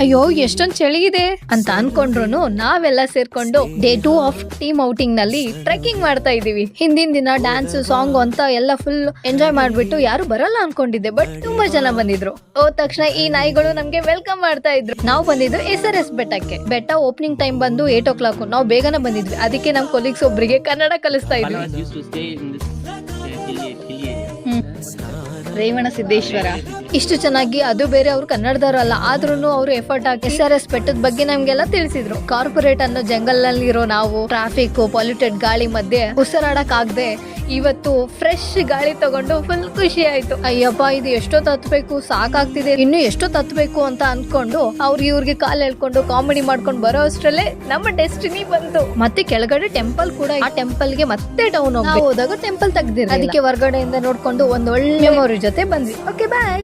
ಅಯ್ಯೋ ಎಷ್ಟೊಂದ್ ಚಳಿ ಇದೆ ಅಂತ ಅನ್ಕೊಂಡ್ರು ನಾವೆಲ್ಲ ಸೇರ್ಕೊಂಡು ಡೇ 2 ಆಫ್ ಟೀಮ್ ಔಟಿಂಗ್ ನಲ್ಲಿ ಟ್ರೆಕ್ಕಿಂಗ್ ಮಾಡ್ತಾ ಇದೀವಿ. ಹಿಂದಿನ ದಿನ ಡ್ಯಾನ್ಸ್ ಸಾಂಗ್ ಅಂತ ಎಲ್ಲ ಫುಲ್ ಎಂಜಾಯ್ ಮಾಡ್ಬಿಟ್ಟು ಯಾರು ಬರಲ್ಲ ಅನ್ಕೊಂಡಿದ್ದೆ, ಬಟ್ ತುಂಬಾ ಜನ ಬಂದಿದ್ರು. ಹೋದ ತಕ್ಷಣ ಈ ನಾಯಿಗಳು ನಮ್ಗೆ ವೆಲ್ಕಮ್ ಮಾಡ್ತಾ ಇದ್ರು. ನಾವು ಬಂದಿದ್ದು SRS ಬೆಟ್ಟಕ್ಕೆ. ಬೆಟ್ಟ ಓಪನಿಂಗ್ ಟೈಮ್ ಬಂದು 8 o'clock. ನಾವು ಬೇಗನೆ ಬಂದಿದ್ವಿ, ಅದಕ್ಕೆ ನಮ್ ಕೊಲೀಗ್ಸ್ ಒಬ್ರಿಗೆ ಕನ್ನಡ ಕಲಿಸ್ತಾ ಇದ್ವಿ. ರೇವಣ ಸಿದ್ದೇಶ್ವರ ಇಷ್ಟು ಚೆನ್ನಾಗಿ, ಅದು ಬೇರೆ ಅವ್ರು ಕನ್ನಡದವರಲ್ಲ ಆದ್ರೂ ಅವರು ಎಫರ್ಟ್ ಹಾಕಿ SRS ಬೆಟ್ಟದ ಬಗ್ಗೆ ನಮ್ಗೆಲ್ಲ ತಿಳಿಸಿದ್ರು. ಕಾರ್ಪೊರೇಟ್ ಅನ್ನೋ ಜಂಗಲ್ ನಲ್ಲಿ ಇರೋ ನಾವು ಟ್ರಾಫಿಕ್ ಪೊಲ್ಯೂಟೆಡ್ ಗಾಳಿ ಮಧ್ಯೆ ಉಸಿರಾಡಕ್ ಆಗದೆ ಇವತ್ತು ಫ್ರೆಶ್ ಗಾಳಿ ತಗೊಂಡು ಫುಲ್ ಖುಷಿ ಆಯ್ತು. ಅಯ್ಯಪ್ಪ ಇದು ಎಷ್ಟೊತ್ತು ಹತ್ಬೇಕು, ಸಾಕಾಗ್ತಿದೆ, ಇನ್ನು ಎಷ್ಟೊತ್ತು ಹತ್ಬೇಕು ಅಂತ ಅನ್ಕೊಂಡು ಇವ್ರಿಗೆ ಕಾಲ್ ಎಳ್ಕೊಂಡು ಕಾಮಿಡಿ ಮಾಡ್ಕೊಂಡು ಬರೋ ಅಷ್ಟ್ರಲ್ಲೇ ನಮ್ಮ ಡೆಸ್ಟಿನಿ ಬಂತು. ಮತ್ತೆ ಕೆಳಗಡೆ ಟೆಂಪಲ್ ಕೂಡ, ಆ ಟೆಂಪಲ್ ಗೆ ಮತ್ತೆ ಡೌನ್ ಹೋದಾಗ ಟೆಂಪಲ್ ತೆಗ್ದಿರ, ಅದಕ್ಕೆ ಹೊರಗಡೆಯಿಂದ ನೋಡ್ಕೊಂಡು ಒಂದ್ ಒಳ್ಳೆ ಮೆಮೊರಿ ಜೊತೆ ಬಂದ್ವಿ. ಓಕೆ ಬಾಯ್.